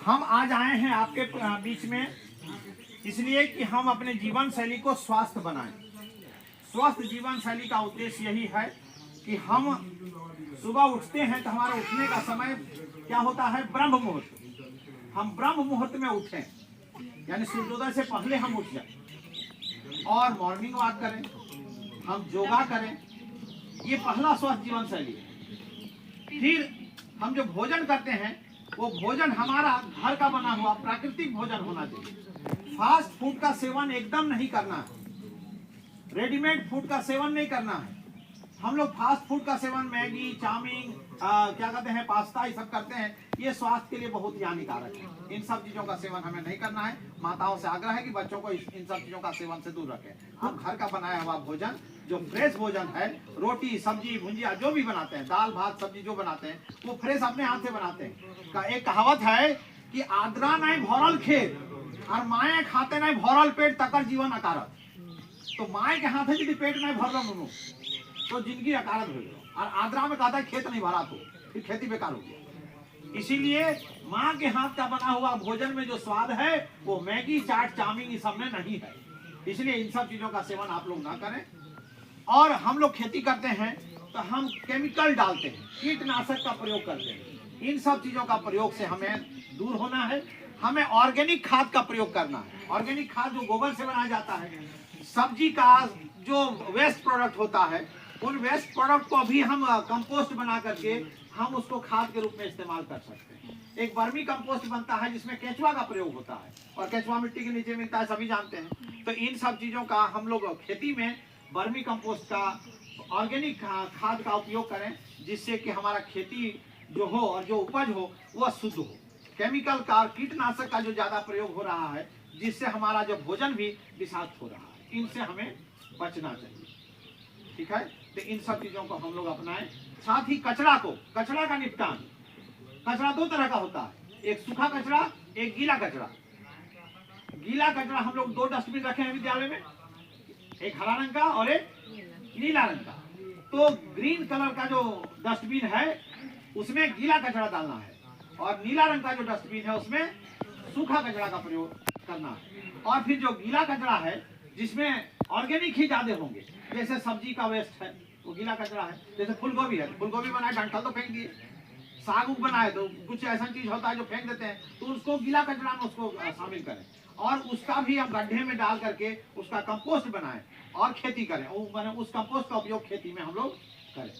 हम आज आए हैं आपके बीच में इसलिए कि हम अपने जीवन शैली को स्वस्थ बनाएं। स्वस्थ जीवन शैली का उद्देश्य यही है कि हम सुबह उठते हैं तो हमारा उठने का समय क्या होता है? ब्रह्म मुहूर्त। हम ब्रह्म मुहूर्त में उठें, यानी सूर्योदय से पहले हम उठ जाएं और मॉर्निंग वॉक करें, हम योगा करें। ये पहला स्वस्थ जीवन शैली है। फिर हम जो भोजन करते हैं वो भोजन हमारा घर का बना हुआ प्राकृतिक भोजन होना चाहिए। फास्ट फूड का सेवन एकदम नहीं करना है, रेडीमेड फूड का सेवन नहीं करना है। हम लोग फास्ट फूड का सेवन मैगी, चाउमीन, क्या कहते हैं, पास्ता, ये सब करते हैं। ये स्वास्थ्य के लिए बहुत ही हानिकारक है। इन सब चीजों का सेवन हमें नहीं करना है। माताओं से आग्रह है कि बच्चों को इन सब चीजों का सेवन से दूर रखें। हम घर का बनाया हुआ भोजन, जो फ्रेश भोजन है, रोटी, सब्जी, भुंजिया जो भी बनाते हैं, दाल भात सब्जी जो बनाते हैं, वो फ्रेश अपने हाथ से बनाते हैं। एक कहावत है कि आद्रा नहीं भरल खेत और माए खाते नहीं भरल पेट तकर जीवन अकारत। तो माए के हाथ यदि पेट नहीं भर रहा तो जिंदगी अकारत हो गई। और आद्रा में कहता है खेत नहीं भरा तो फिर खेती बेकार हो गया। इसीलिए माँ के हाथ का बना हुआ भोजन में जो स्वाद है वो मैगी, चाट, चाउमीन इस सब में नहीं है। इसलिए इन सब चीजों का सेवन आप लोग ना करें। और हम लोग खेती करते हैं तो हम केमिकल डालते हैं, कीटनाशक का प्रयोग करते हैं। इन सब चीजों का प्रयोग से हमें दूर होना है। हमें ऑर्गेनिक खाद का प्रयोग करना है। ऑर्गेनिक खाद जो गोबर से बनाया जाता है, सब्जी का जो वेस्ट प्रोडक्ट होता है, उन वेस्ट प्रोडक्ट को भी हम कंपोस्ट बना करके हम उसको खाद के रूप में इस्तेमाल कर सकते हैं। एक वर्मी कंपोस्ट बनता है जिसमें केचुआ का प्रयोग होता है और केचुआ मिट्टी के नीचे मिलता है, सभी जानते हैं। तो इन सब चीजों का हम लोग खेती में वर्मी कंपोस्ट का, ऑर्गेनिक खाद का उपयोग करें, जिससे कि हमारा खेती जो हो और जो उपज हो वह शुद्ध हो। केमिकल का, कीटनाशक का जो ज्यादा प्रयोग हो रहा है, जिससे हमारा जो भोजन भी विषाक्त हो रहा है, इनसे हमें बचना चाहिए। ठीक है, तो इन सब चीजों को हम लोग अपनाएं। साथ ही कचरा का निपटान। कचरा दो तरह का होता है, एक सूखा कचरा, एक गीला कचरा। गीला कचरा हम लोग 2 डस्टबिन रखे हैं विद्यालय में, एक हरा रंग का और एक नीला रंग का। तो ग्रीन कलर का जो डस्टबिन है उसमें गीला कचरा डालना है और नीला रंग का जो डस्टबिन है उसमें सूखा कचरा का प्रयोग करना है। और फिर जो गीला कचरा है जिसमें ऑर्गेनिक ही ज्यादा होंगे, जैसे सब्जी का वेस्ट है वो गीला कचरा है। जैसे फूलगोभी है, फूलगोभी बनाए डंठल तो फेंक दिए, साग उग बनाए तो कुछ ऐसा चीज होता है जो फेंक देते हैं, तो उसको गीला कचरा में उसको शामिल करें और उसका भी हम गड्ढे में डाल करके उसका कंपोस्ट बनाएं और खेती करें। उस कंपोस्ट का उपयोग खेती में हम लोग करें।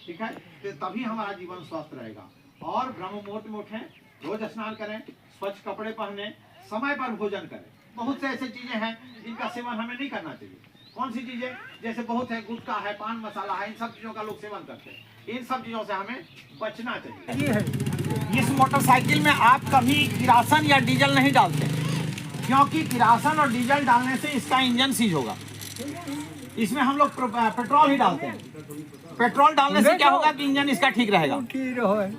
ठीक है, तो तभी हमारा जीवन स्वस्थ रहेगा। और ब्रह्म मुहूर्त में उठें, रोज स्नान करें, स्वच्छ कपड़े पहने, समय पर भोजन करें। बहुत से ऐसे चीजें हैं जिनका सेवन हमें नहीं करना चाहिए। कौन सी चीजें? जैसे बहुत है, गुटखा है, पान मसाला है, इन सब चीजों का लोग सेवन करते हैं। इन सब चीजों से हमें बचना चाहिए। ये है, इस मोटरसाइकिल में आप कभी किरासन या डीजल नहीं डालते, क्योंकि किरासन और डीजल डालने से इसका इंजन सीज होगा। इसमें हम लोग पेट्रोल ही डालते हैं। पेट्रोल डालने से क्या होगा कि इंजन इसका ठीक रहेगा।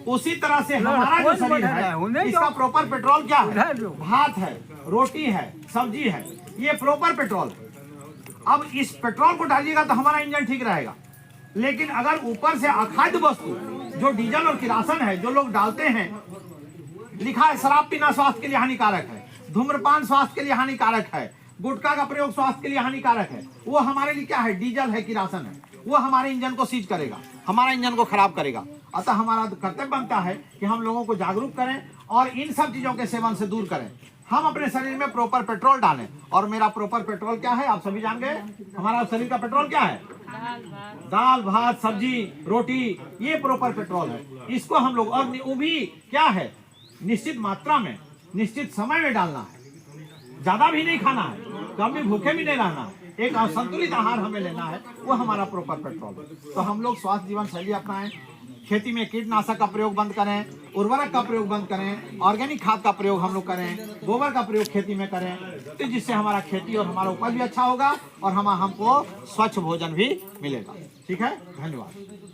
उसी तरह से हमारा जो शरीर है, इसका प्रॉपर पेट्रोल क्या है? भात है, रोटी है, सब्जी है, ये प्रॉपर पेट्रोल है। अब इस पेट्रोल को डालिएगा तो हमारा इंजन ठीक रहेगा। लेकिन अगर ऊपर से अखाद्य वस्तु जो डीजल और किरासन है जो लोग डालते हैं, लिखा है शराब पीना स्वास्थ्य के लिए हानिकारक है, धूम्रपान स्वास्थ्य के लिए हानिकारक है, गुटखा का प्रयोग स्वास्थ्य के लिए हानिकारक है, वो हमारे लिए क्या है? डीजल है, किरासन है। वो हमारे इंजन को सीज करेगा, हमारा इंजन को खराब करेगा। अतः हमारा कर्तव्य बनता है कि हम लोगों को जागरूक करें और इन सब चीजों के सेवन से दूर करें। हम अपने शरीर में प्रॉपर पेट्रोल डालें। और मेरा प्रॉपर पेट्रोल क्या है आप सभी जान गए। हमारा शरीर का पेट्रोल क्या है? दाल भात सब्जी रोटी, ये प्रॉपर पेट्रोल है। इसको हम लोग, और वो भी क्या है, निश्चित मात्रा में, निश्चित समय में डालना है। ज्यादा भी नहीं खाना है, कभी भूखे भी नहीं रहना है। एक संतुलित आहार हमें लेना है, वो हमारा प्रॉपर पेट्रोल है। तो हम लोग स्वास्थ्य जीवन शैली अपनाएं, खेती में कीटनाशक का प्रयोग बंद करें, उर्वरक का प्रयोग बंद करें, ऑर्गेनिक खाद का प्रयोग हम लोग करें, गोबर का प्रयोग खेती में करें, तो जिससे हमारा खेती और हमारा उपज भी अच्छा होगा और हमको स्वच्छ भोजन भी मिलेगा। ठीक है, धन्यवाद।